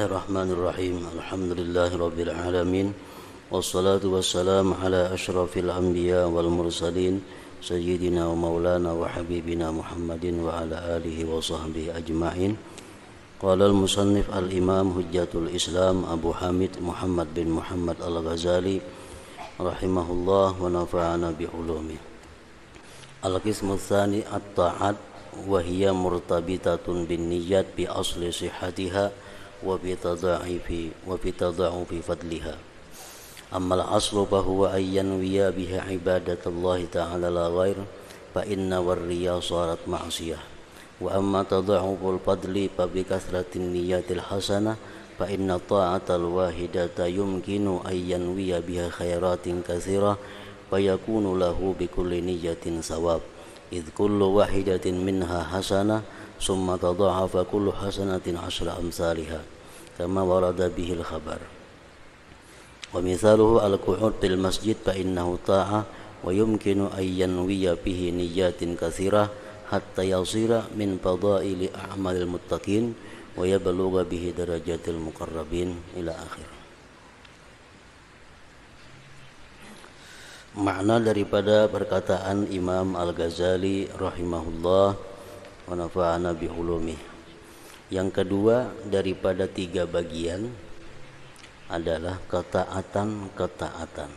Bismillahirrahmanirrahim. Alhamdulillahirabbil alamin. Wassalatu wassalamu ala asyrafil anbiya wal mursalin sayyidina wa maulana wa habibina Muhammadin wa ala alihi wa sahbihi ajma'in. Qala al-musannif al-imam hujjatul Islam Abu Hamid Muhammad bin Muhammad al-Ghazali rahimahullah wa nafa'ana bi ulumih. Al-qismu tsani at-ta'at wa hiya murtabitatun bin niyyat bi asli sihhatiha wa bi tada'ufi fadliha. Amma al-aslu fa huwa ayyan wiya biha ibadatallahi ta'ala la ghair fa inna war-riya sarat ma'siyah. Wa amma tada'uful fadli fa bi kasratin niyyatil hasanah fa inna ta'atal wahidata yumkinu ayyan wiya biha khairatin katsirah fa yakunu lahu bi kulli niyyatin sawab. Idh kullu wahidatin minha hasanah summa tada'afa kullu hasanatin asyra amsalha kama warada bihil khabar. Wa mithaluhu al-qu'ud fil masjid fa innahu ta'ah wa yumkinu an yanwiya bihi niyyatin katsirah hatta yasira min fadaili a'malil muttaqin wa yablugha bihi darajatil muqarrabin ila akhir. Makna daripada perkataan Imam Al-Ghazali rahimahullah wa nafa'ana bi ulumih. Yang kedua daripada tiga bagian adalah ketaatan-ketaatan.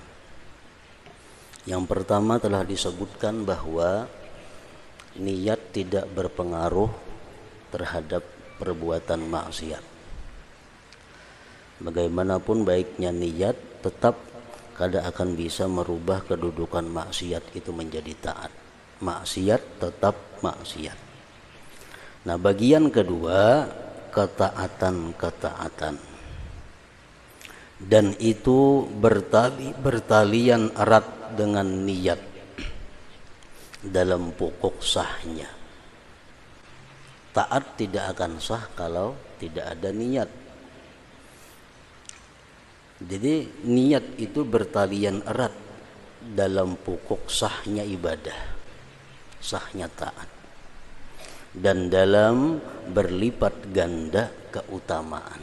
Yang pertama telah disebutkan bahwa niat tidak berpengaruh terhadap perbuatan maksiat. Bagaimanapun baiknya niat, tetap kada akan bisa merubah kedudukan maksiat itu menjadi taat. Maksiat tetap maksiat. Nah, bagian kedua ketaatan-ketaatan, dan itu bertalian erat dengan niat dalam pokok sahnya. Taat tidak akan sah kalau tidak ada niat. Jadi niat itu bertalian erat dalam pokok sahnya ibadah, sahnya taat, dan dalam berlipat ganda keutamaan.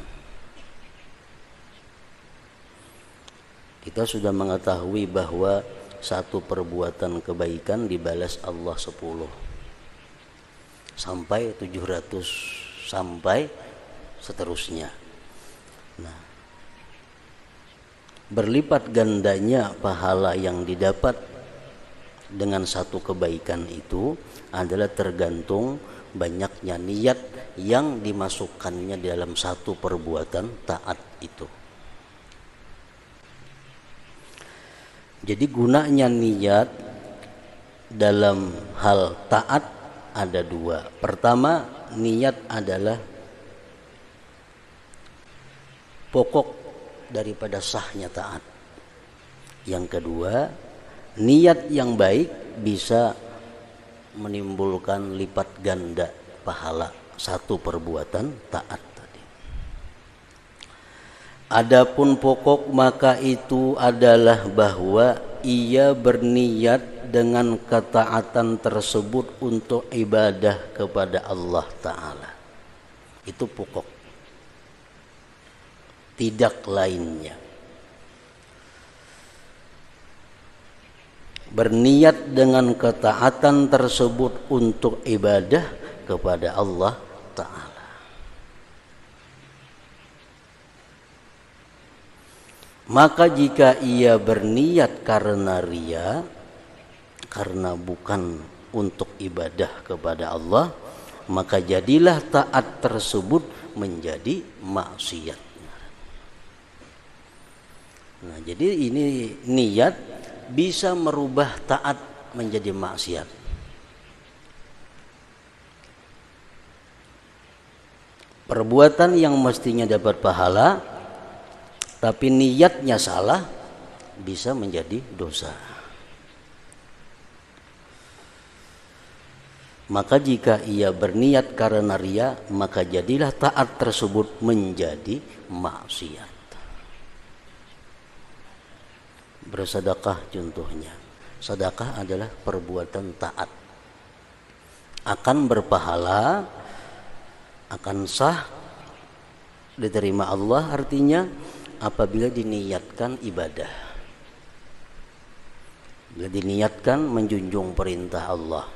Kita sudah mengetahui bahwa satu perbuatan kebaikan dibalas Allah 10 sampai 700 sampai seterusnya. Nah, berlipat gandanya pahala yang didapat dengan satu kebaikan itu adalah tergantung banyaknya niat yang dimasukkannya dalam satu perbuatan taat itu. Jadi gunanya niat dalam hal taat ada dua. Pertama, niat adalah pokok daripada sahnya taat. Yang kedua, niat yang baik bisa menimbulkan lipat ganda pahala satu perbuatan taat tadi. Adapun pokok maka itu adalah bahwa ia berniat dengan ketaatan tersebut untuk ibadah kepada Allah Ta'ala. Itu pokok, tidak lainnya. Berniat dengan ketaatan tersebut untuk ibadah kepada Allah Ta'ala. Maka jika ia berniat karena riya, karena bukan untuk ibadah kepada Allah, maka jadilah taat tersebut menjadi maksiat. Nah, jadi ini niat bisa merubah taat menjadi maksiat. Perbuatan yang mestinya dapat pahala, tapi niatnya salah, bisa menjadi dosa. Maka jika ia berniat karena riya, maka jadilah taat tersebut menjadi maksiat. Bersedekah contohnya. Sedekah adalah perbuatan taat. Akan berpahala, akan sah Diterima Allah artinya apabila diniatkan ibadah, bila diniatkan menjunjung perintah Allah,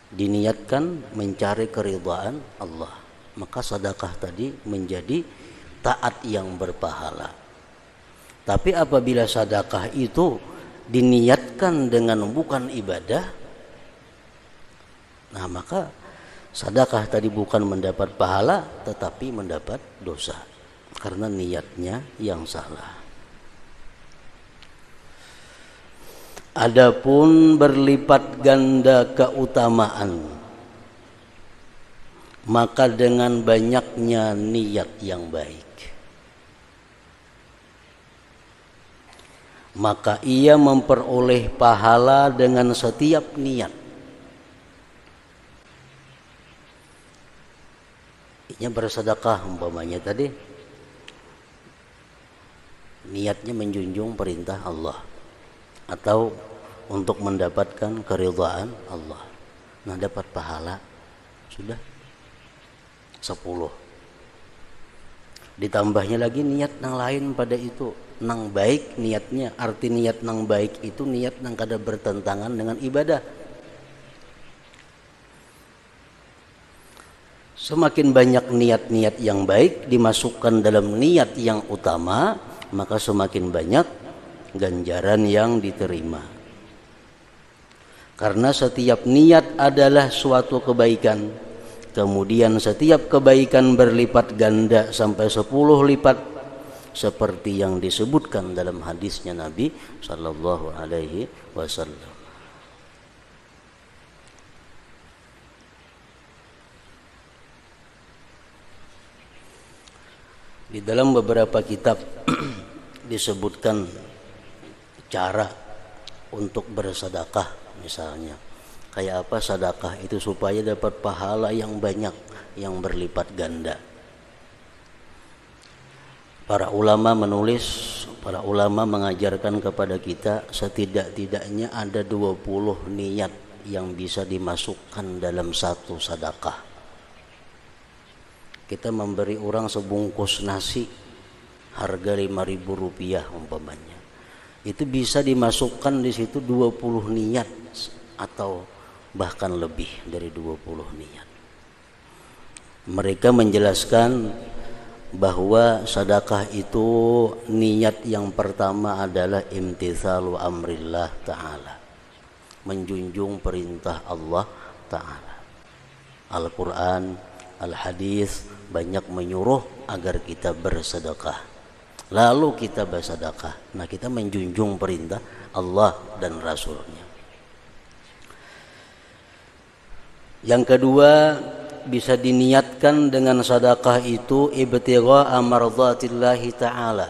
diniatkan mencari keridhaan Allah, maka sedekah tadi menjadi taat yang berpahala. Tapi apabila sedekah itu diniatkan dengan bukan ibadah, nah maka sedekah tadi bukan mendapat pahala tetapi mendapat dosa karena niatnya yang salah. Adapun berlipat ganda keutamaan, maka dengan banyaknya niat yang baik, maka ia memperoleh pahala dengan setiap niat. Ini bersedekah umpamanya tadi, niatnya menjunjung perintah Allah atau untuk mendapatkan keridhaan Allah. Nah, dapat pahala sudah 10. Ditambahnya lagi niat yang lain pada itu, nang baik niatnya. Arti niat nang baik itu niat nang kada bertentangan dengan ibadah. Semakin banyak niat-niat yang baik dimasukkan dalam niat yang utama, maka semakin banyak ganjaran yang diterima. Karena setiap niat adalah suatu kebaikan, kemudian setiap kebaikan berlipat ganda sampai 10 lipat, seperti yang disebutkan dalam hadisnya Nabi Sallallahu Alaihi Wasallam. Di dalam beberapa kitab disebutkan cara untuk bersedekah, misalnya kayak apa sedekah itu supaya dapat pahala yang banyak, yang berlipat ganda. Para ulama menulis, para ulama mengajarkan kepada kita setidak-tidaknya ada 20 niat yang bisa dimasukkan dalam satu sedekah. Kita memberi orang sebungkus nasi harga 5.000 rupiah umpamanya, itu bisa dimasukkan di situ 20 niat atau bahkan lebih dari 20 niat. Mereka menjelaskan bahwa sedekah itu niat yang pertama adalah imtitsalu amrillah ta'ala, menjunjung perintah Allah ta'ala. Al-Quran, Al-Hadis banyak menyuruh agar kita bersedekah. Lalu kita bersedekah, nah kita menjunjung perintah Allah dan Rasulnya. Yang kedua, bisa diniatkan dengan sedekah itu ibtigha mardhatillahi ta'ala.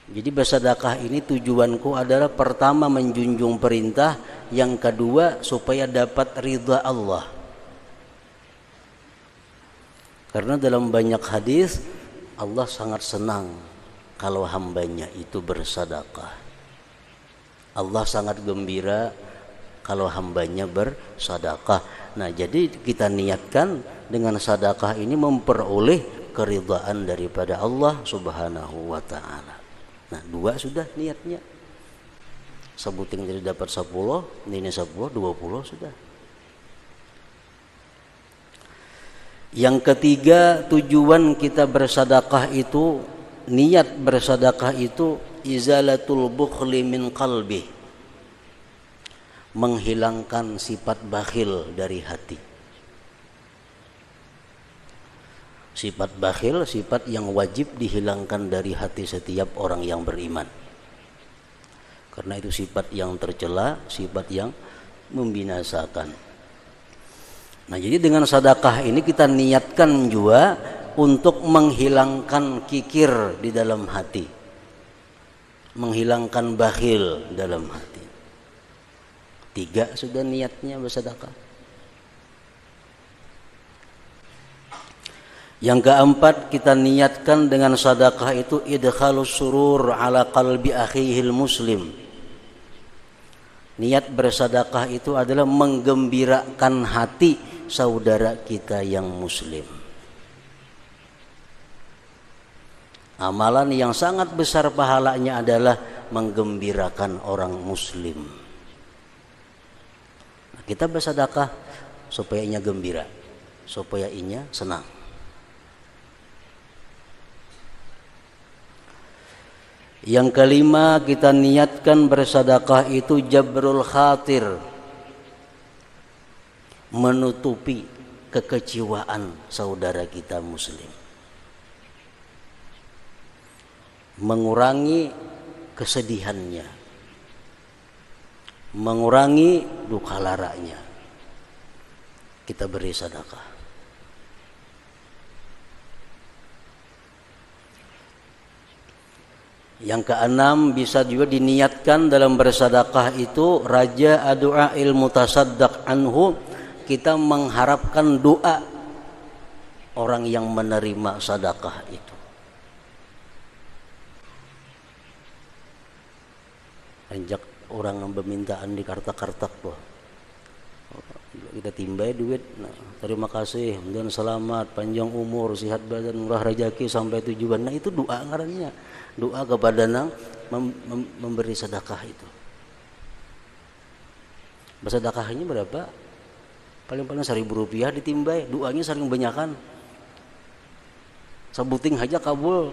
Jadi bersedekah ini tujuanku adalah pertama menjunjung perintah, yang kedua supaya dapat ridha Allah. Karena dalam banyak hadis Allah sangat senang kalau hambanya itu bersedekah. Allah sangat gembira kalau hambanya bersedekah. Nah, jadi kita niatkan dengan sedekah ini memperoleh keridhaan daripada Allah Subhanahu wa taala. Nah, 2 sudah niatnya. Sebuting jadi dapat 10, ini 10, 20 sudah. Yang ketiga, tujuan kita bersedekah itu, niat bersedekah itu izalatul bukhli min qalbi, menghilangkan sifat bakhil dari hati. Sifat bakhil, sifat yang wajib dihilangkan dari hati setiap orang yang beriman. Karena itu sifat yang tercela, sifat yang membinasakan. Nah, jadi dengan sedekah ini kita niatkan juga untuk menghilangkan kikir di dalam hati, menghilangkan bakhil dalam hati. 3 sudah niatnya bersedekah. Yang keempat, kita niatkan dengan sedekah itu idkhalus surur ala qalbi akhihil muslim. Niat bersedekah itu adalah menggembirakan hati saudara kita yang muslim. Amalan yang sangat besar pahalanya adalah menggembirakan orang muslim. Nah, kita bersedekah supaya inya gembira, supaya inya senang. Yang kelima, kita niatkan bersedekah itu jabrul khatir, menutupi kekecewaan saudara kita muslim, mengurangi kesedihannya, mengurangi duka laranya. Kita beri sedekah. Yang keenam, bisa juga diniatkan dalam bersedekah itu raja doa ilmu tasaddaq anhu, kita mengharapkan doa orang yang menerima sedekah itu. Anjak orang yang permintaan di kartak-kartak tuh, kita timbai duit, nah, terima kasih dan selamat, panjang umur, sehat badan, murah rezeki sampai tujuan. Nah itu doa ngarannya, doa kepada nang memberi sedekah itu. Bersedekahnya berapa? Paling-paling Rp1.000 ditimbai, doanya sering banyakan. Sebuting aja kabul,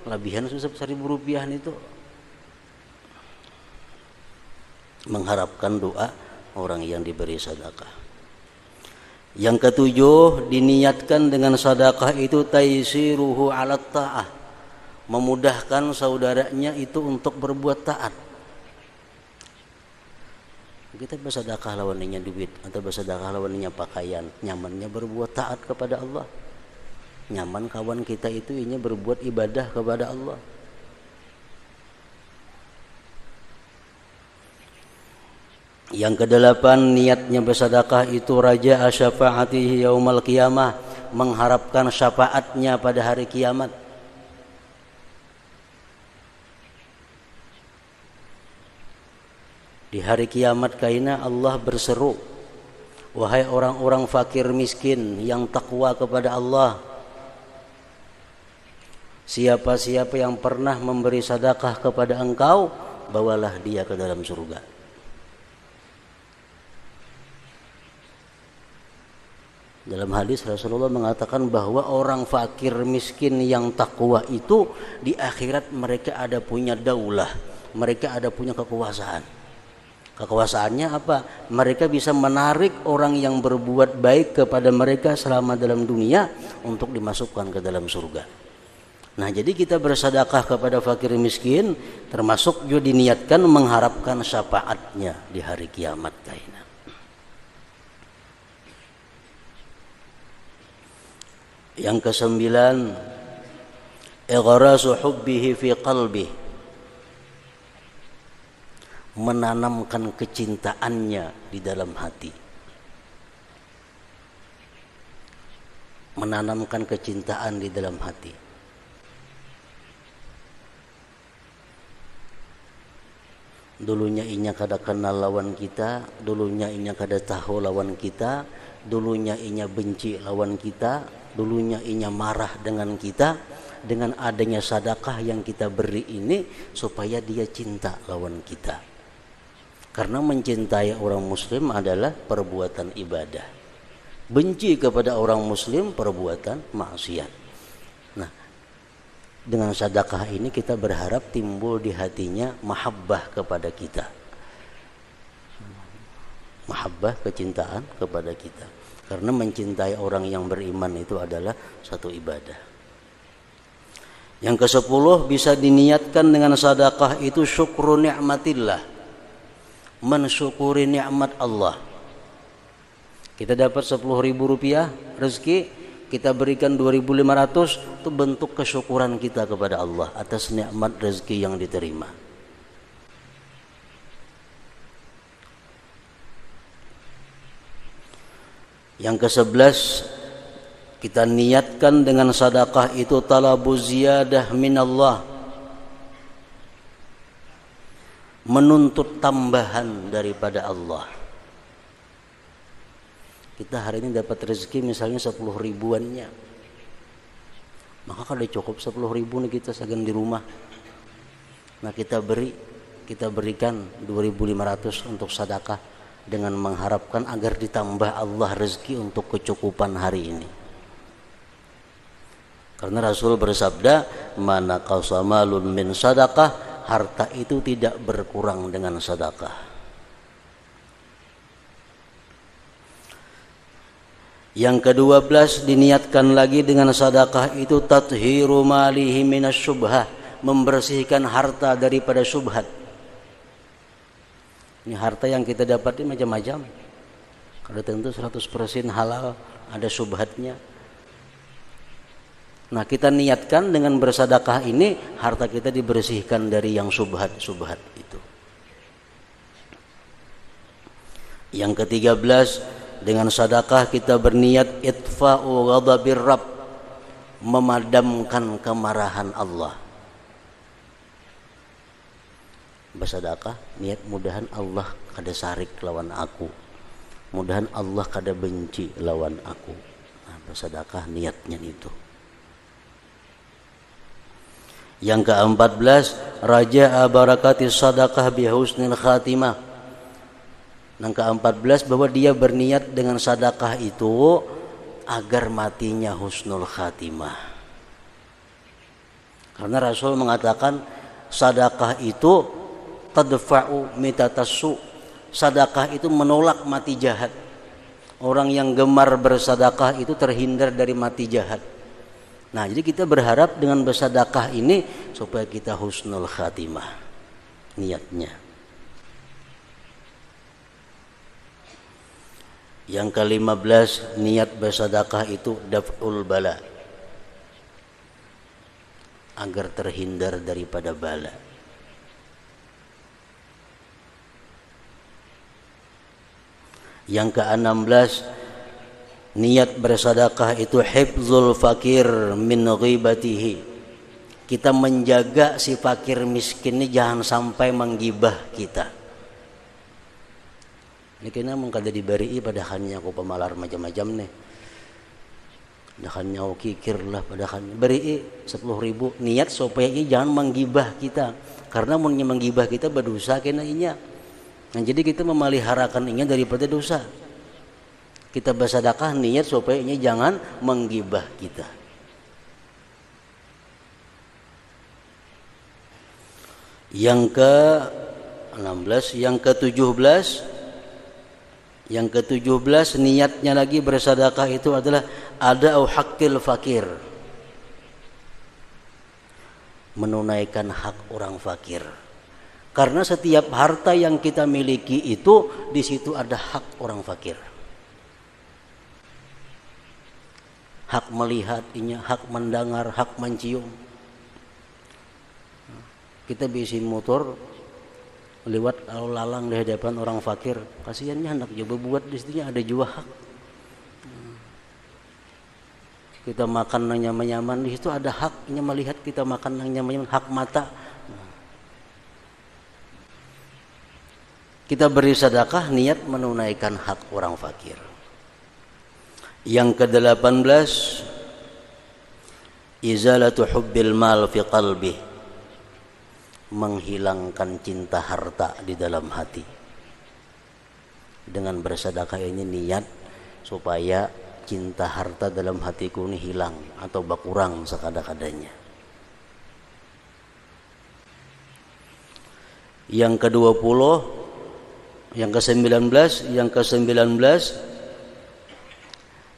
lebihan susah Rp1.000 itu. Mengharapkan doa orang yang diberi sedekah. Yang ketujuh, diniatkan dengan sedekah itu taisiruhu 'alat ta'ah, memudahkan saudaranya itu untuk berbuat taat. Kita bersedekah lawannya duit atau bersedekah lawannya pakaian, nyamannya berbuat taat kepada Allah. Nyaman kawan kita itu ini berbuat ibadah kepada Allah. Yang kedelapan, niatnya bersedekah itu raja syafaatihi yaumal qiyamah, mengharapkan syafaatnya pada hari kiamat. Di hari kiamat kaina Allah berseru, wahai orang-orang fakir miskin yang takwa kepada Allah, siapa-siapa yang pernah memberi sedekah kepada engkau, bawalah dia ke dalam surga. Dalam hadis Rasulullah mengatakan bahwa orang fakir miskin yang takwa itu di akhirat mereka ada punya daulah, mereka ada punya kekuasaan. Kekuasaannya apa? Mereka bisa menarik orang yang berbuat baik kepada mereka selama dalam dunia untuk dimasukkan ke dalam surga. Nah, jadi kita bersedekah kepada fakir miskin termasuk juga diniatkan mengharapkan syafaatnya di hari kiamat kaina. Yang kesembilan, ighrasu hubbihi fi qalbi, menanamkan kecintaannya di dalam hati. Menanamkan kecintaan di dalam hati. Dulunya inya kada kenal lawan kita, dulunya inya kada tahu lawan kita, dulunya inya benci lawan kita, dulunya inya marah dengan kita. Dengan adanya sedekah yang kita beri ini supaya dia cinta lawan kita. Karena mencintai orang muslim adalah perbuatan ibadah. Benci kepada orang muslim perbuatan maksiat. Nah, dengan sedekah ini kita berharap timbul di hatinya mahabbah kepada kita. Mahabbah, kecintaan kepada kita. Karena mencintai orang yang beriman itu adalah satu ibadah. Yang ke-10, bisa diniatkan dengan sedekah itu syukru ni'matillah, mensyukuri nikmat Allah. Kita dapat Rp10.000 rezeki, kita berikan 2.500, itu bentuk kesyukuran kita kepada Allah atas nikmat rezeki yang diterima. Yang ke-11, kita niatkan dengan sedekah itu talabu ziyadah minallah, menuntut tambahan daripada Allah. Kita hari ini dapat rezeki misalnya 10 ribuannya, Maka kada cukup 10.000 nih kita sagan di rumah. Nah kita berikan 2.500 untuk sedekah dengan mengharapkan agar ditambah Allah rezeki untuk kecukupan hari ini. Karena Rasul bersabda, "Man naqasa malun min sadaqah," harta itu tidak berkurang dengan sedekah. Yang ke-12 diniatkan lagi dengan sedekah itu tathiru malihi minasyubhah, membersihkan harta daripada syubhat. Ini harta yang kita dapat ini macam-macam. Kada tentu 100% halal, ada syubhatnya. Nah, kita niatkan dengan bersedekah ini harta kita dibersihkan dari yang syubhat itu. Yang ke-13 dengan sedekah kita berniat itfa'u ghadabir Rabb, memadamkan kemarahan Allah. Bersedekah niat mudahan Allah kada sarik lawan aku, mudahan Allah kada benci lawan aku. Nah, bersedekah niatnya itu. Yang ke-14 raja'a barakatis sadaqah bihusnil khatimah. Yang ke-14 bahwa dia berniat dengan sedekah itu agar matinya husnul khatimah. Karena Rasul mengatakan sedekah itu tadfa'u mitatassu, sedekah itu menolak mati jahat. Orang yang gemar bersedekah itu terhindar dari mati jahat. Nah, jadi kita berharap dengan bersedekah ini supaya kita husnul khatimah niatnya. Yang ke-15 niat bersedekah itu daf'ul bala, agar terhindar daripada bala. Yang ke-16 niat bersedekah itu hifzul fakir min ghibatihi, kita menjaga si fakir miskin ini jangan sampai menggibah kita. Ini kena mengkada dibari padahannya aku pemalar macam-macam nih. Padahannya aku kikir lah padahannya. Beri 10.000 niat supaya ini jangan menggibah kita. Karena mau menggibah kita berdosa kena inya. Nah, jadi kita memeliharakan inya daripada dosa. Kita bersedekah niat supaya ini jangan menggibah kita. Yang ke-16, yang ke-17 niatnya lagi bersedekah itu adalah ada'u haqqil fakir, menunaikan hak orang fakir. Karena setiap harta yang kita miliki itu di situ ada hak orang fakir. Hak melihat, hak mendengar, hak mencium. Kita bisin motor lewat kalau lalang di hadapan orang fakir, kasihannya hendak coba buat di situ ada juga hak. Kita makan yang nyaman-nyaman di situ ada haknya melihat kita makan yang nyaman-nyaman, hak mata. Kita beri sedekah niat menunaikan hak orang fakir. Yang ke-18 izalatu hubbil mal fi qalbi, menghilangkan cinta harta di dalam hati. Dengan bersedekah ini niat supaya cinta harta dalam hatiku ini hilang atau berkurang sekada-kadanya. Yang ke-20, yang ke-19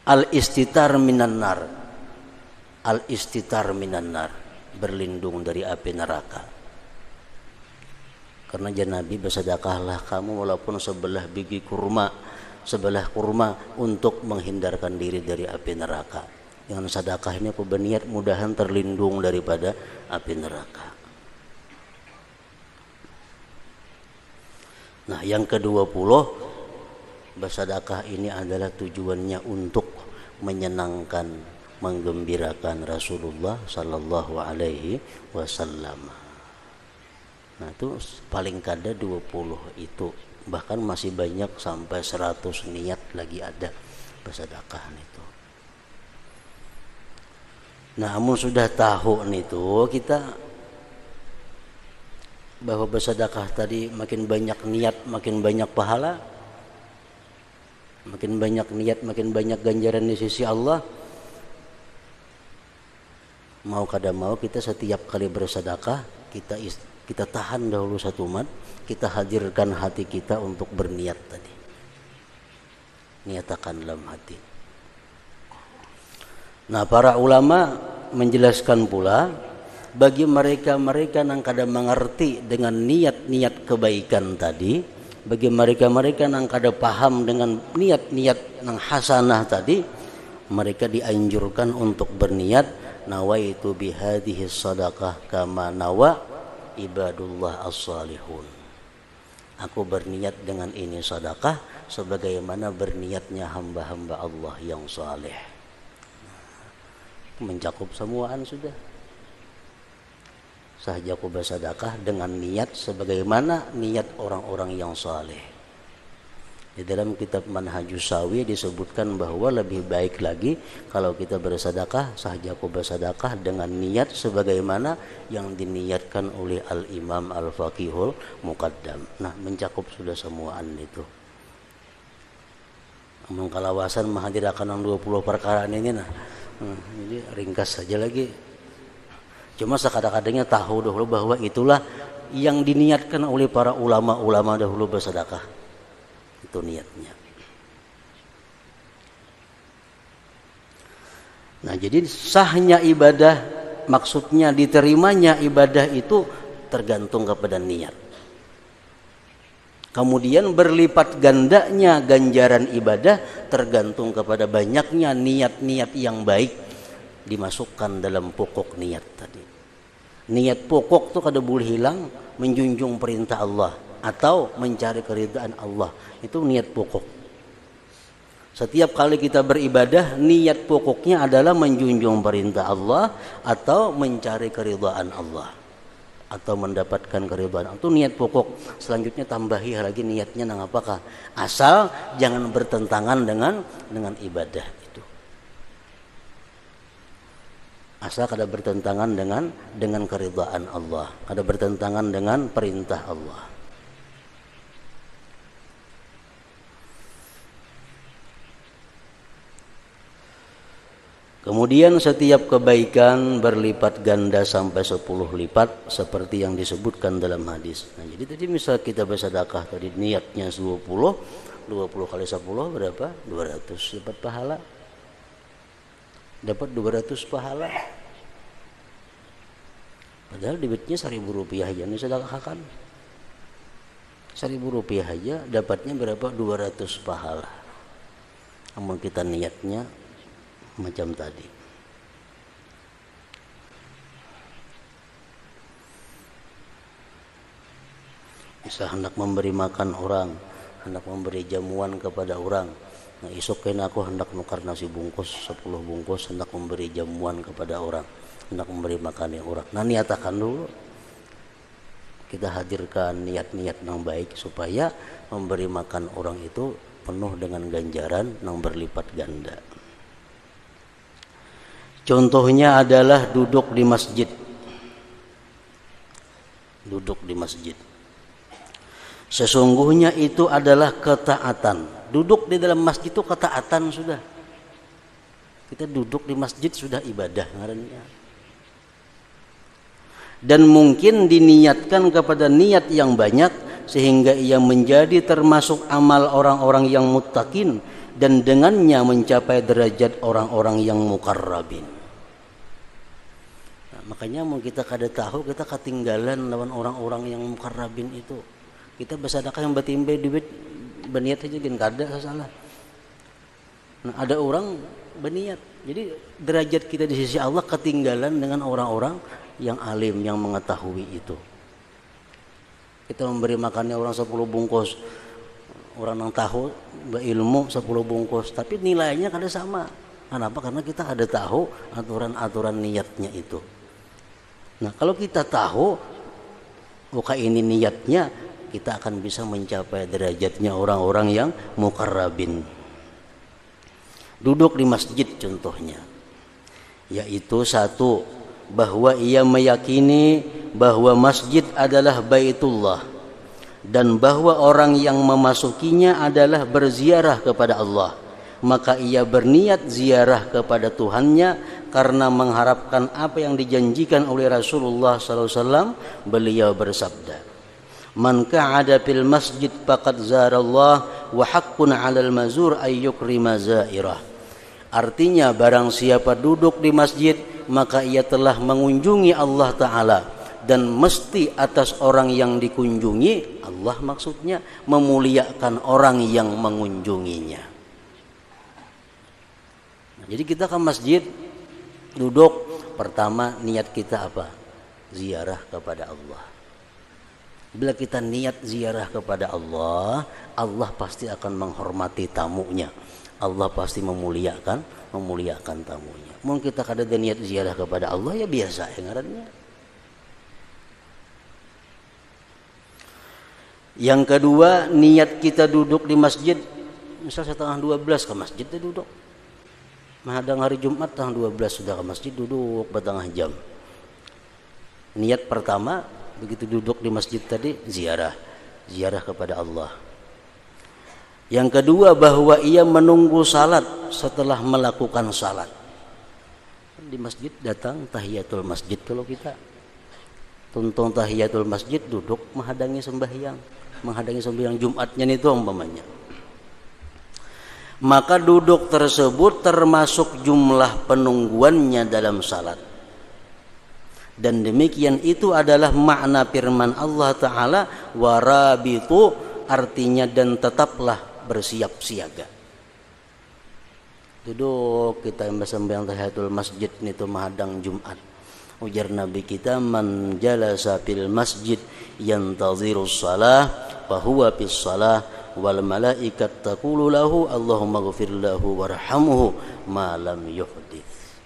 al-istitar minan nar. Al-istitar minan nar, berlindung dari api neraka. Karena Nabi bersedekahlah kamu walaupun sebelah kurma untuk menghindarkan diri dari api neraka. Dengan sedekah ini aku berniat mudahan terlindung daripada api neraka. Nah, yang ke-20 bersedekah ini adalah tujuannya untuk menyenangkan, menggembirakan Rasulullah sallallahu alaihi wasallam. Nah, itu paling kada 20 itu, bahkan masih banyak sampai 100 niat lagi ada bersedekah itu. Namun sudah tahu nih tuh kita bahwa bersedekah tadi makin banyak niat makin banyak pahala, makin banyak niat makin banyak ganjaran di sisi Allah. Mau kada mau kita setiap kali bersedekah kita tahan dahulu satu mat, kita hadirkan hati kita untuk berniat tadi. Niatakan dalam hati. Nah, para ulama menjelaskan pula bagi mereka-mereka yang kada mengerti dengan niat-niat kebaikan tadi, bagi mereka-mereka yang kada paham dengan niat-niat yang hasanah tadi, mereka dianjurkan untuk berniat nawaitu bihadhihi sadaqah kama nawa ibadullah as-salihun. Aku berniat dengan ini sedekah sebagaimana berniatnya hamba-hamba Allah yang saleh. Mencakup semuaan sudah. Sahaja aku bersedekah dengan niat sebagaimana niat orang-orang yang saleh. Di dalam kitab Manhajus Sawi disebutkan bahwa lebih baik lagi kalau kita bersedekah, sahaja aku bersedekah dengan niat sebagaimana yang diniatkan oleh Al-Imam Al-Faqihul Muqaddam. Nah, mencakup sudah semuaan itu. Mengkalawasan menghadirakan 20 perkara ini nah. Jadi ringkas saja lagi. Cuma sekadang-kadangnya tahu dahulu bahwa itulah yang diniatkan oleh para ulama-ulama dahulu bersedekah. Itu niatnya. Nah, jadi sahnya ibadah, maksudnya diterimanya ibadah itu tergantung kepada niat. Kemudian berlipat gandanya ganjaran ibadah tergantung kepada banyaknya niat-niat yang baik dimasukkan dalam pokok niat tadi. Niat pokok itu kada boleh hilang, menjunjung perintah Allah atau mencari keridhaan Allah. Itu niat pokok. Setiap kali kita beribadah, niat pokoknya adalah menjunjung perintah Allah atau mencari keridhaan Allah atau mendapatkan keridhaan. Itu niat pokok. Selanjutnya tambahi lagi niatnya nang apakah? Asal jangan bertentangan dengan ibadah itu. Asal kada bertentangan dengan keridhaan Allah, kada bertentangan dengan perintah Allah. Kemudian setiap kebaikan berlipat ganda sampai 10 lipat seperti yang disebutkan dalam hadis. Nah, jadi tadi misal kita bersedekah tadi niatnya 20 kali 10 berapa? 200 dapat pahala. Dapat 200 pahala. Padahal duitnya 1.000 rupiah aja nih sedekahkan. 1.000 rupiah aja dapatnya berapa? 200 pahala. Namun kita niatnya macam tadi. Bisa hendak memberi makan orang, hendak memberi jamuan kepada orang. Nah, esok kena aku hendak nukar nasi bungkus 10 bungkus, hendak memberi jamuan kepada orang, hendak memberi makan orang. Nah, niatakan dulu. Kita hadirkan niat-niat yang baik supaya memberi makan orang itu penuh dengan ganjaran yang berlipat ganda. Contohnya adalah duduk di masjid. Duduk di masjid. Sesungguhnya itu adalah ketaatan. Duduk di dalam masjid itu ketaatan sudah. Kita duduk di masjid sudah ibadah ngarannya. Dan mungkin diniatkan kepada niat yang banyak sehingga ia menjadi termasuk amal orang-orang yang muttaqin dan dengannya mencapai derajat orang-orang yang muqarrabin. Nah, makanya mau kita kada tahu kita ketinggalan lawan orang-orang yang muqarrabin itu. Kita bersedekah yang bertimbe duit berniat aja kan kada salah. Nah, ada orang berniat. Jadi derajat kita di sisi Allah ketinggalan dengan orang-orang yang alim yang mengetahui itu. Kita memberi makannya orang 10 bungkus. Orang yang tahu berilmu 10 bungkus, tapi nilainya kada sama. Kenapa? Karena kita ada tahu aturan-aturan niatnya itu. Nah, kalau kita tahu bukan ini niatnya, kita akan bisa mencapai derajatnya orang-orang yang muqarrabin. Duduk di masjid contohnya. yaitu satu, bahwa ia meyakini bahwa masjid adalah Baitullah dan bahwa orang yang memasukinya adalah berziarah kepada Allah, maka ia berniat ziarah kepada Tuhannya karena mengharapkan apa yang dijanjikan oleh Rasulullah SAW. Beliau bersabda, "Man qa'ada fil masjid faqad zarallah wa haqqun 'alal mazur ay yukrima zairah." Artinya, barang siapa duduk di masjid maka ia telah mengunjungi Allah Ta'ala, dan mesti atas orang yang dikunjungi, Allah maksudnya, memuliakan orang yang mengunjunginya. Nah, jadi kita ke masjid duduk, pertama niat kita apa? Ziarah kepada Allah. Bila kita niat ziarah kepada Allah, Allah pasti akan menghormati tamunya. Allah pasti memuliakan tamunya. Mungkin kita kada ada niat ziarah kepada Allah, ya biasa yang ngarannya. Yang kedua, niat kita duduk di masjid, misal setengah 12 ke masjid dia duduk. Menghadang hari Jumat tanggal 12 sudah ke masjid duduk bertengah jam. Niat pertama begitu duduk di masjid tadi ziarah kepada Allah. Yang kedua, bahwa ia menunggu salat setelah melakukan salat. Di masjid datang tahiyatul masjid, kalau kita tuntung tahiyatul masjid duduk menghadangi sembahyang Jumatnya itu umpamanya. Maka duduk tersebut termasuk jumlah penungguannya dalam salat. Dan demikian itu adalah makna firman Allah Ta'ala, warabitu, artinya dan tetaplah bersiap siaga. Duduk kita sembahyang tahiyatul masjid itu menghadang Jumat. Ujar Nabi kita, man jalasa fil masjid yantazirus salah fahuwa fis salah wal malaikat taqulu lahu Allahumma ghfir lahu warhamhu ma lam yuhdits.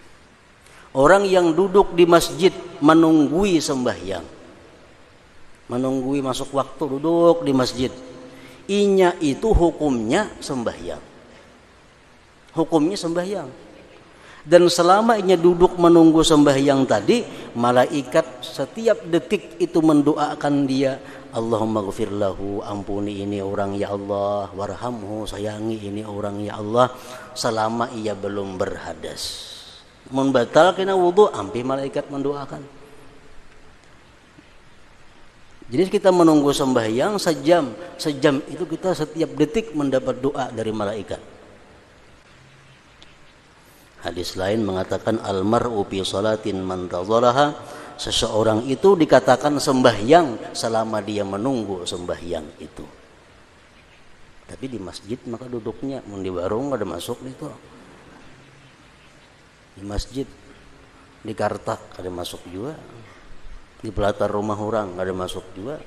Orang yang duduk di masjid menunggui sembahyang, menunggui masuk waktu, duduk di masjid, inya itu hukumnya sembahyang. Hukumnya sembahyang. Dan selama inya duduk menunggu sembahyang tadi, malaikat setiap detik itu mendoakan dia, Allahumma ghfir lahu, ampuni ini orang ya Allah, warhamhu, sayangi ini orang ya Allah, selama ia belum berhadas. Mun batal kena wudu, ampih malaikat mendoakan. Jadi kita menunggu sembahyang sejam itu kita setiap detik mendapat doa dari malaikat. Hadis lain mengatakan almar'u fi salatin man tazalaha, seseorang itu dikatakan sembahyang selama dia menunggu sembahyang itu. Tapi di masjid maka duduknya, mun di warung ada masuk itu. Di masjid, di Kartak ada masuk juga, di pelatar rumah orang ada masuk juga.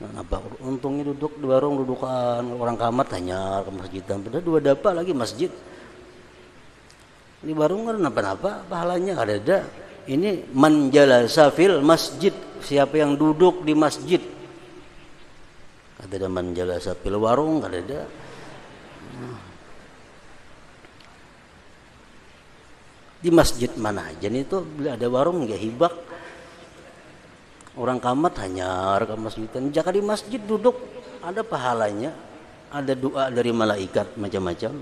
Nah, apa untungnya duduk di warung, dudukan orang kamar tanya ke masjidan, padahal dua dapa lagi masjid. Di warung kan apa-apa pahalanya ada. Ini man jalasa fil masjid, siapa yang duduk di masjid. Ada man jalasa fil warung, ada. Di masjid mana aja nih tuh, bila ada warung nggak hibak, orang kamat hanya ke masjidan. Jika di masjid duduk ada pahalanya, ada doa dari malaikat macam-macam.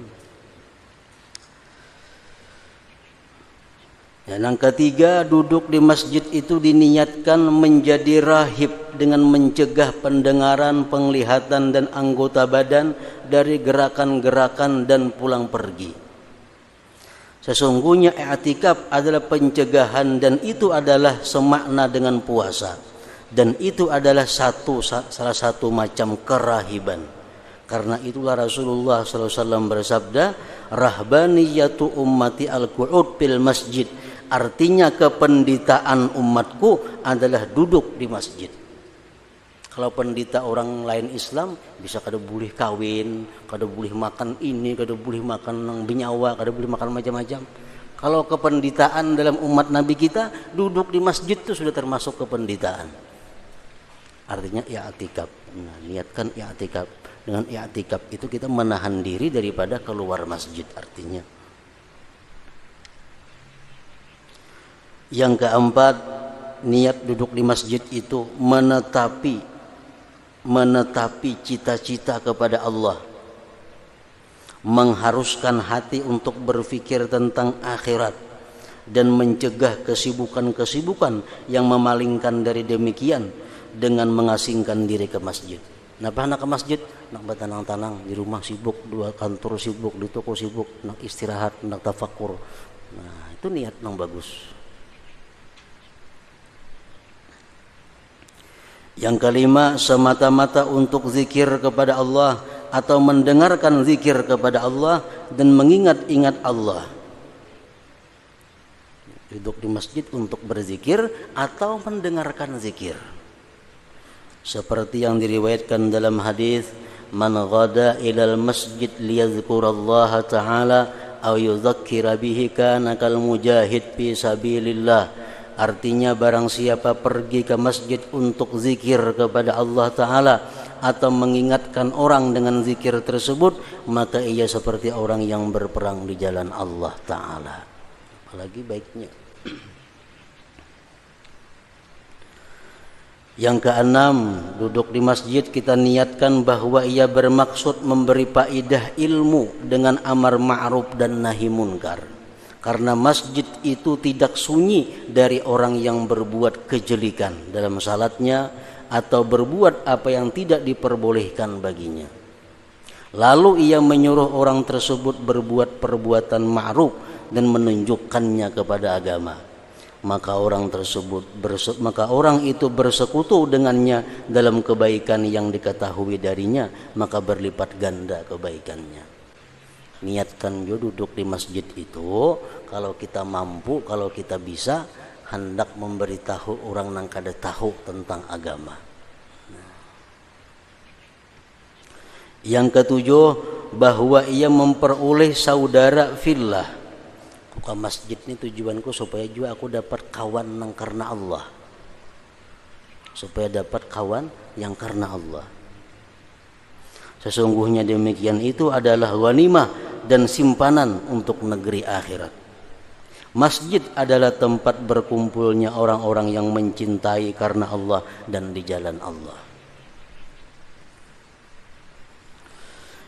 Yang ketiga, duduk di masjid itu diniatkan menjadi rahib dengan mencegah pendengaran, penglihatan dan anggota badan dari gerakan-gerakan dan pulang pergi. Sesungguhnya i'tikaf adalah pencegahan dan itu adalah semakna dengan puasa, dan itu adalah salah satu macam kerahiban. Karena itulah Rasulullah SAW bersabda, rahbaniyatu ummati al-qu'ud fil masjid, artinya kependitaan umatku adalah duduk di masjid. Kalau pendeta orang lain Islam bisa kada boleh kawin, kada boleh makan ini, kada boleh makan binyawa, kada boleh makan macam-macam. Kalau kependitaan dalam umat Nabi kita, duduk di masjid itu sudah termasuk kependitaan. Artinya i'tikaf. Nah, niatkan i'tikaf. Dengan i'tikaf itu kita menahan diri daripada keluar masjid artinya. Yang keempat, niat duduk di masjid itu menetapi cita-cita kepada Allah, mengharuskan hati untuk berpikir tentang akhirat dan mencegah kesibukan-kesibukan yang memalingkan dari demikian dengan mengasingkan diri ke masjid. Napa nak ke masjid? Nak bertenang-tenang, di rumah sibuk, di kantor sibuk, di toko sibuk, nak istirahat, nak tafakur. Nah, itu niat yang bagus. Yang kelima, semata-mata untuk zikir kepada Allah atau mendengarkan zikir kepada Allah dan mengingat-ingat Allah. Duduk di masjid untuk berzikir atau mendengarkan zikir. Seperti yang diriwayatkan dalam hadis, man ghada ilal masjid liyadhkurallaha ta'ala aw yudzakkira bihi kana kal mujahid fi sabilillah. Artinya barang siapa pergi ke masjid untuk zikir kepada Allah Ta'ala atau mengingatkan orang dengan zikir tersebut, maka ia seperti orang yang berperang di jalan Allah Ta'ala. Apalagi baiknya. Yang keenam, duduk di masjid kita niatkan bahwa ia bermaksud memberi faedah ilmu dengan amar ma'ruf dan nahi munkar. Karena masjid itu tidak sunyi dari orang yang berbuat kejelikan dalam salatnya atau berbuat apa yang tidak diperbolehkan baginya. Lalu ia menyuruh orang tersebut berbuat perbuatan ma'ruf dan menunjukkannya kepada agama. Maka orang itu bersekutu dengannya dalam kebaikan yang diketahui darinya, maka berlipat ganda kebaikannya. Niatkan duduk di masjid itu, kalau kita mampu, kalau kita bisa, hendak memberitahu orang yang kada tahu tentang agama. Yang ketujuh, bahwa ia memperoleh saudara fillah. Ke masjid ini tujuanku supaya juga aku dapat kawan yang karena Allah, supaya dapat kawan yang karena Allah. Sesungguhnya demikian itu adalah ghanimah dan simpanan untuk negeri akhirat. Masjid adalah tempat berkumpulnya orang-orang yang mencintai karena Allah dan di jalan Allah.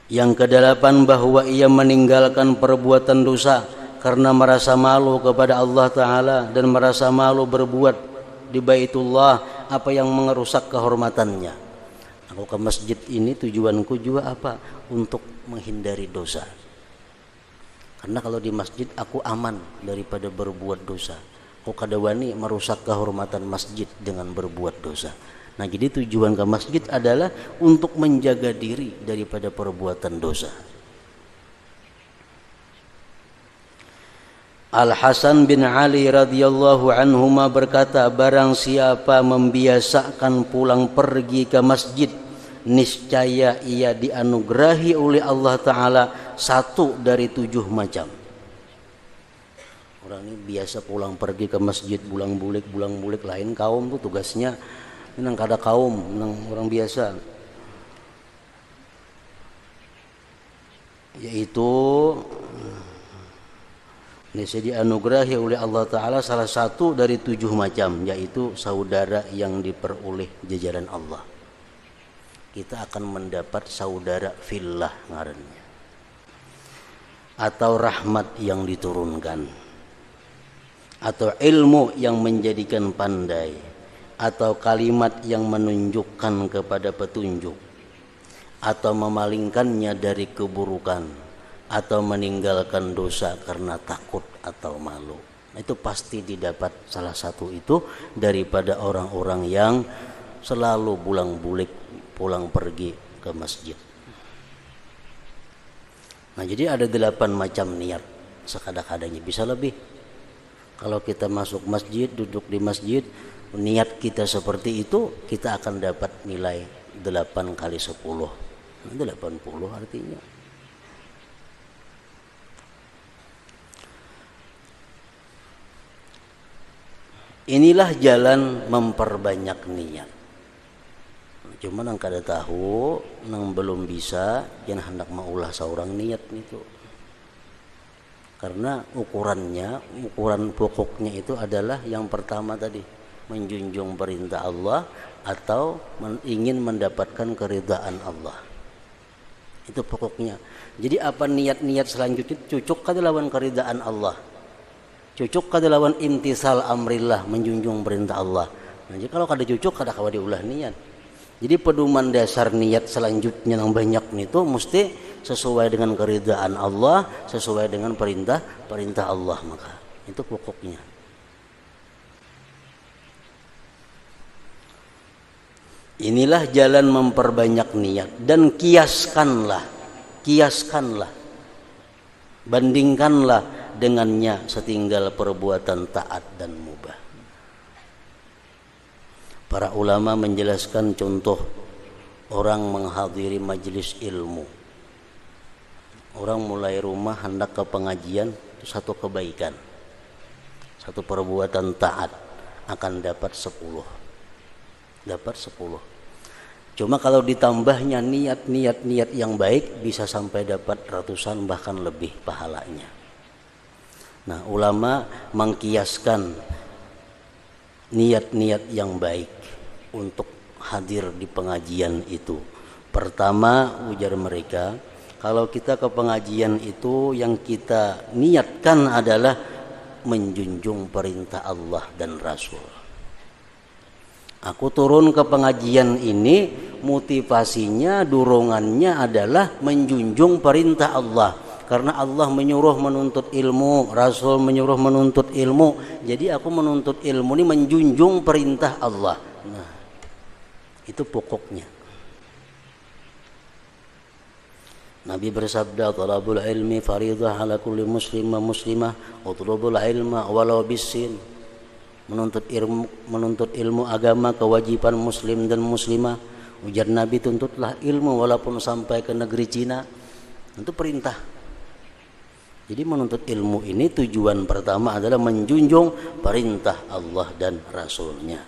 Yang kedelapan, bahwa ia meninggalkan perbuatan dosa karena merasa malu kepada Allah Ta'ala dan merasa malu berbuat di Baitullah apa yang mengerusak kehormatannya. Aku ke masjid ini tujuanku juga apa? Untuk menghindari dosa. Karena kalau di masjid aku aman daripada berbuat dosa. Aku kada wani merusak kehormatan masjid dengan berbuat dosa. Nah, jadi tujuan ke masjid adalah untuk menjaga diri daripada perbuatan dosa. Al-Hasan bin Ali radhiyallahu anhuma berkata, barang siapa membiasakan pulang pergi ke masjid, niscaya ia dianugerahi oleh Allah Ta'ala 1 dari 7 macam. Orang ini biasa pulang pergi ke masjid, bulang bulik lain kaum tuh tugasnya nang kada kaum, nang orang biasa. Yaitu ini dianugerahi oleh Allah Ta'ala salah 1 dari 7 macam, yaitu saudara yang diperoleh jajaran Allah. Kita akan mendapat saudara fillah ngarannya, atau rahmat yang diturunkan, atau ilmu yang menjadikan pandai, atau kalimat yang menunjukkan kepada petunjuk, atau memalingkannya dari keburukan, atau meninggalkan dosa karena takut atau malu. Itu pasti didapat salah satu itu daripada orang-orang yang selalu pulang pergi ke masjid. Nah, jadi ada 8 macam niat, sekada-kadanya bisa lebih. Kalau kita masuk masjid, duduk di masjid, niat kita seperti itu, kita akan dapat nilai 8 kali 10. 80 artinya. Inilah jalan memperbanyak niat. Cuma nang kada tahu, nang belum bisa, jangan hendak maulah seorang niat itu. Karena ukuran pokoknya itu adalah yang pertama tadi, menjunjung perintah Allah atau ingin mendapatkan keridhaan Allah. Itu pokoknya. Jadi apa niat-niat selanjutnya cucuk kada lawan keridhaan Allah. Cucuk kada lawan imtisal amrillah, menjunjung perintah Allah. Nah, jadi kalau kada cucuk kada kawa diulah niat. Jadi pedoman dasar niat selanjutnya yang banyak itu mesti sesuai dengan keridhaan Allah, sesuai dengan perintah Allah, maka itu pokoknya. Inilah jalan memperbanyak niat, dan kiaskanlah, bandingkanlah dengannya setinggal perbuatan taat dan mubah. Para ulama menjelaskan contoh orang menghadiri majelis ilmu. Orang mulai rumah hendak ke pengajian, itu satu kebaikan, satu perbuatan taat, akan dapat 10. Cuma kalau ditambahnya niat yang baik, bisa sampai dapat ratusan bahkan lebih pahalanya. Nah, ulama mengkiaskan niat-niat yang baik untuk hadir di pengajian itu. Pertama, ujar mereka, kalau kita ke pengajian itu yang kita niatkan adalah menjunjung perintah Allah dan Rasul. Aku turun ke pengajian ini, motivasinya, dorongannya adalah menjunjung perintah Allah. Karena Allah menyuruh menuntut ilmu, Rasul menyuruh menuntut ilmu. Jadi aku menuntut ilmu ini menjunjung perintah Allah. Nah, itu pokoknya. Nabi bersabda, "Talabul ilmi fariidhah 'ala kulli muslim wa muslimah, utlubul ilma walau bisin." Menuntut ilmu agama kewajiban muslim dan muslimah. Ujar Nabi, tuntutlah ilmu walaupun sampai ke negeri Cina. Itu perintah. Jadi menuntut ilmu ini tujuan pertama adalah menjunjung perintah Allah dan Rasulnya.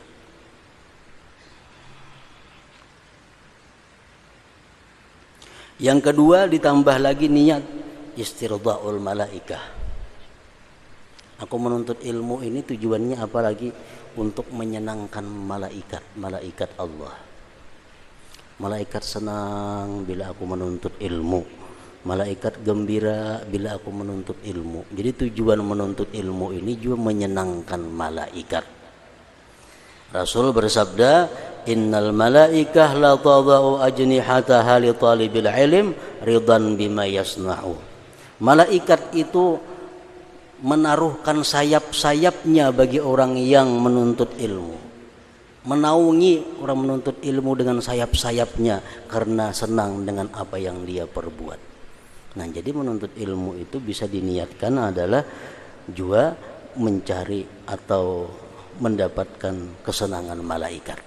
Yang kedua, ditambah lagi niat istirdaul malaikah. Aku menuntut ilmu ini tujuannya apa lagi? Untuk menyenangkan malaikat Allah. Malaikat senang bila aku menuntut ilmu. Malaikat gembira bila aku menuntut ilmu. Jadi tujuan menuntut ilmu ini juga menyenangkan malaikat. Rasul bersabda, "Innal malaikah la tadau ajnihataha li talibil ilm ridan bima yasna'u." Malaikat itu menaruhkan sayap-sayapnya bagi orang yang menuntut ilmu, menaungi orang menuntut ilmu dengan sayap-sayapnya karena senang dengan apa yang dia perbuat. Nah, jadi menuntut ilmu itu bisa diniatkan adalah juga mencari atau mendapatkan kesenangan malaikat.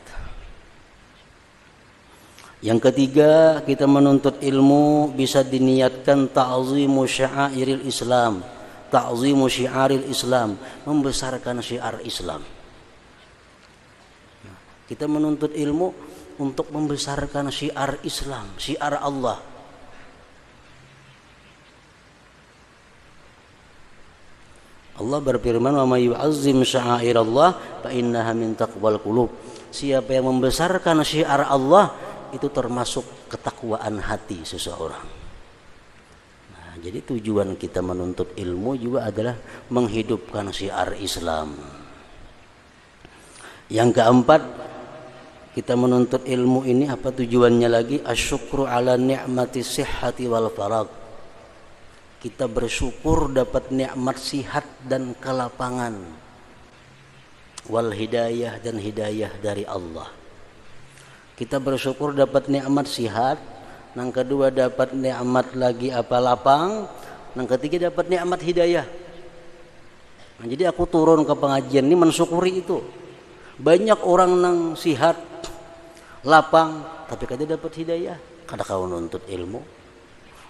Yang ketiga, kita menuntut ilmu bisa diniatkan ta'zimu sya'airil Islam. Ta'zimu syiaril Islam, membesarkan syiar Islam. Kita menuntut ilmu untuk membesarkan syiar Islam, syiar Allah. Allah berfirman, "Wa may yu'azzim sya'airallah fa innaha min taqwal qulub." Siapa yang membesarkan syiar Allah, itu termasuk ketakwaan hati seseorang. Jadi tujuan kita menuntut ilmu juga adalah menghidupkan syiar Islam. Yang keempat, kita menuntut ilmu ini apa tujuannya lagi? Asyukru ala ni'mati sihhati wal farag. Kita bersyukur dapat nikmat sihat dan kelapangan. Wal hidayah, dan hidayah dari Allah. Kita bersyukur dapat nikmat sihat. Yang kedua dapat nikmat lagi apa lapang. Yang ketiga dapat nikmat hidayah. Nah, jadi aku turun ke pengajian ini mensyukuri itu. Banyak orang nang sihat, lapang, tapi kada dapat hidayah, kada kawan nuntut ilmu.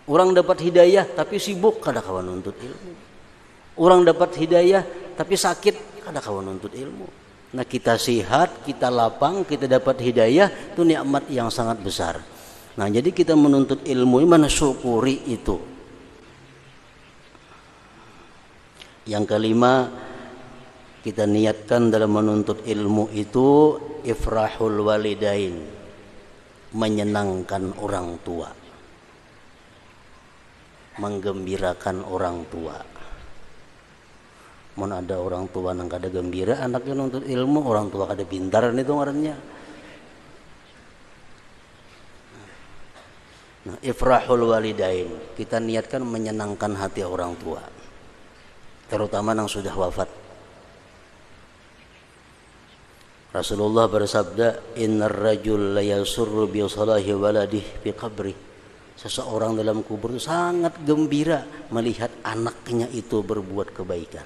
Orang dapat hidayah tapi sibuk, kada kawan nuntut ilmu. Orang dapat hidayah tapi sakit, kada kawan nuntut ilmu. Nah, kita sihat, kita lapang, kita dapat hidayah, itu nikmat yang sangat besar. Nah, jadi kita menuntut ilmu ini mensyukuri itu. Yang kelima, kita niatkan dalam menuntut ilmu itu ifrahul walidain, menyenangkan orang tua, menggembirakan orang tua. Mun ada orang tua nang kada gembira anaknya nuntut ilmu, orang tua kada pintar itu ngarannya. Nah, ifrahul walidain, kita niatkan menyenangkan hati orang tua, terutama yang sudah wafat. Rasulullah bersabda, innar rajul la yasurru bi salahi waladih fi qabri. Seseorang dalam kubur itu sangat gembira melihat anaknya itu berbuat kebaikan.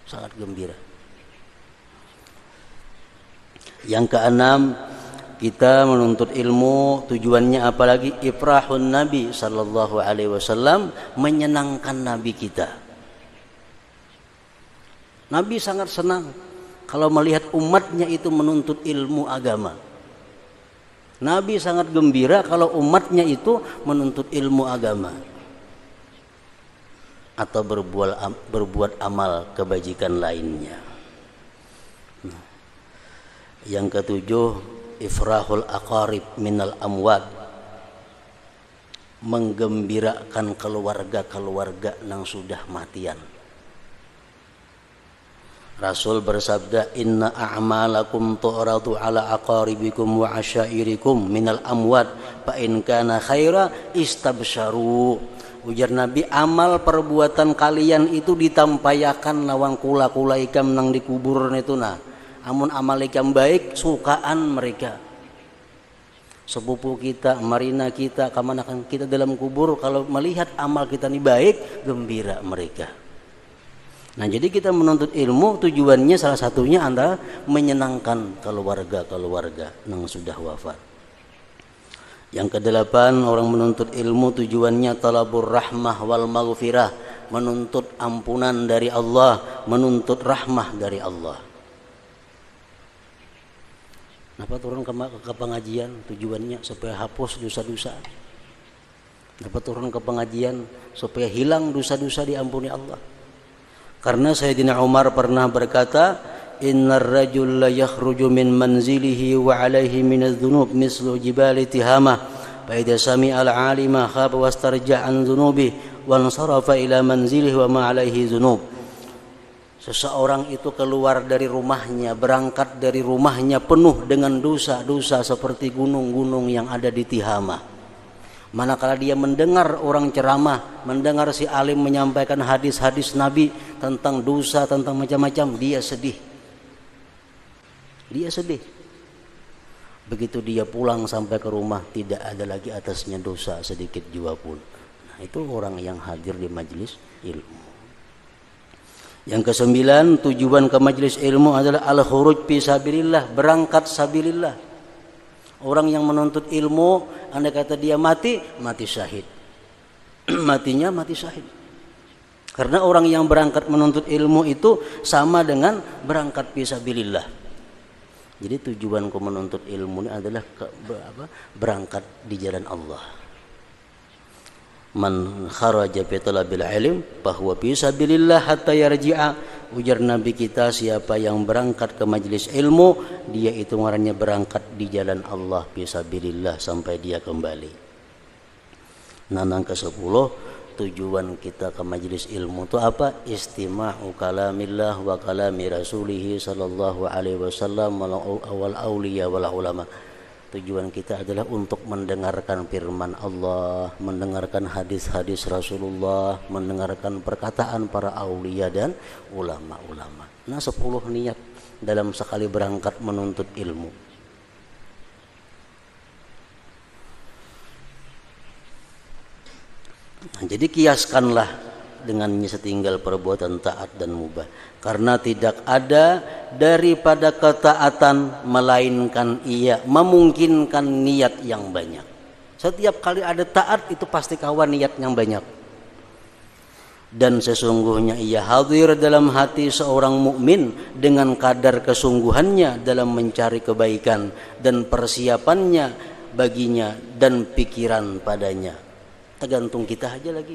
Sangat gembira. Yang keenam, kita menuntut ilmu tujuannya apalagi ifrahun Nabi sallallahu alaihi wasallam, menyenangkan Nabi kita. Nabi sangat senang kalau melihat umatnya itu menuntut ilmu agama. Nabi sangat gembira kalau umatnya itu menuntut ilmu agama atau berbuat amal kebajikan lainnya. Yang ketujuh, ifrahul aqarib minal amwat, menggembirakan keluarga-keluarga yang sudah matian. Rasul bersabda, inna a'malakum tu'radu ala aqaribikum wa asyairikum minal amwat fa in kana khaira istabsyaru. Ujar Nabi, amal perbuatan kalian itu ditampayakan lawang kula-kula ikam nang dikubur itu nah. Amun amal ikam baik sukaan mereka. Sepupu kita, marina kita, kamanakan kita dalam kubur, kalau melihat amal kita ini baik, gembira mereka. Nah, jadi kita menuntut ilmu tujuannya salah satunya adalah menyenangkan keluarga-keluarga yang sudah wafat. Yang kedelapan, orang menuntut ilmu tujuannya talabur rahmah wal maghfirah, menuntut ampunan dari Allah, menuntut rahmah dari Allah. Kenapa turun ke pengajian? Tujuannya supaya hapus dosa-dosa. Kenapa turun ke pengajian? Supaya hilang dosa-dosa, diampuni Allah. Karena Sayyidina Umar pernah berkata, innar rajul la yakhruju min manzilihi wa alaihi min adh-dhunub mislu jibali tihamah fa idza sami'a al-'alima khaba wastarja'a an dhunubihi wa ansarafa ila manzilihi wa ma alaihi dhunub. Seseorang itu keluar dari rumahnya, berangkat dari rumahnya penuh dengan dosa-dosa seperti gunung-gunung yang ada di Tihamah. Manakala dia mendengar orang ceramah, mendengar si alim menyampaikan hadis-hadis Nabi tentang dosa, tentang macam-macam, dia sedih. Dia sedih. Begitu dia pulang sampai ke rumah, tidak ada lagi atasnya dosa sedikit jua pun. Nah, itu orang yang hadir di majelis ilmu. Yang kesembilan, tujuan ke majelis ilmu adalah al-khuruj fi sabilillah, berangkat sabilillah. Orang yang menuntut ilmu, andai kata dia mati, mati syahid. Matinya mati syahid. Karena orang yang berangkat menuntut ilmu itu sama dengan berangkat fi sabilillah. Jadi tujuanku menuntut ilmu ini adalah berangkat di jalan Allah. Man kharaja fi talabil ilm fahuwa fi sabilillah hatta yarji'a. Ujar Nabi kita, siapa yang berangkat ke majelis ilmu, dia itu ngarannya berangkat di jalan Allah fi sabilillah sampai dia kembali. Nah, yang ke-10, tujuan kita ke majelis ilmu itu apa? Istima'u kalamillah wa kalami rasulih sallallahu alaihi wasallam wal auliya wal ulama. Tujuan kita adalah untuk mendengarkan firman Allah, mendengarkan hadis-hadis Rasulullah, mendengarkan perkataan para aulia dan ulama-ulama. Nah, 10 niat dalam sekali berangkat menuntut ilmu. Nah, jadi kiaskanlah dengannya setinggal perbuatan taat dan mubah. Karena tidak ada daripada ketaatan melainkan ia memungkinkan niat yang banyak. Setiap kali ada taat itu pasti kawan niat yang banyak. Dan sesungguhnya ia hadir dalam hati seorang mukmin dengan kadar kesungguhannya dalam mencari kebaikan dan persiapannya baginya dan pikiran padanya. Tergantung kita aja lagi.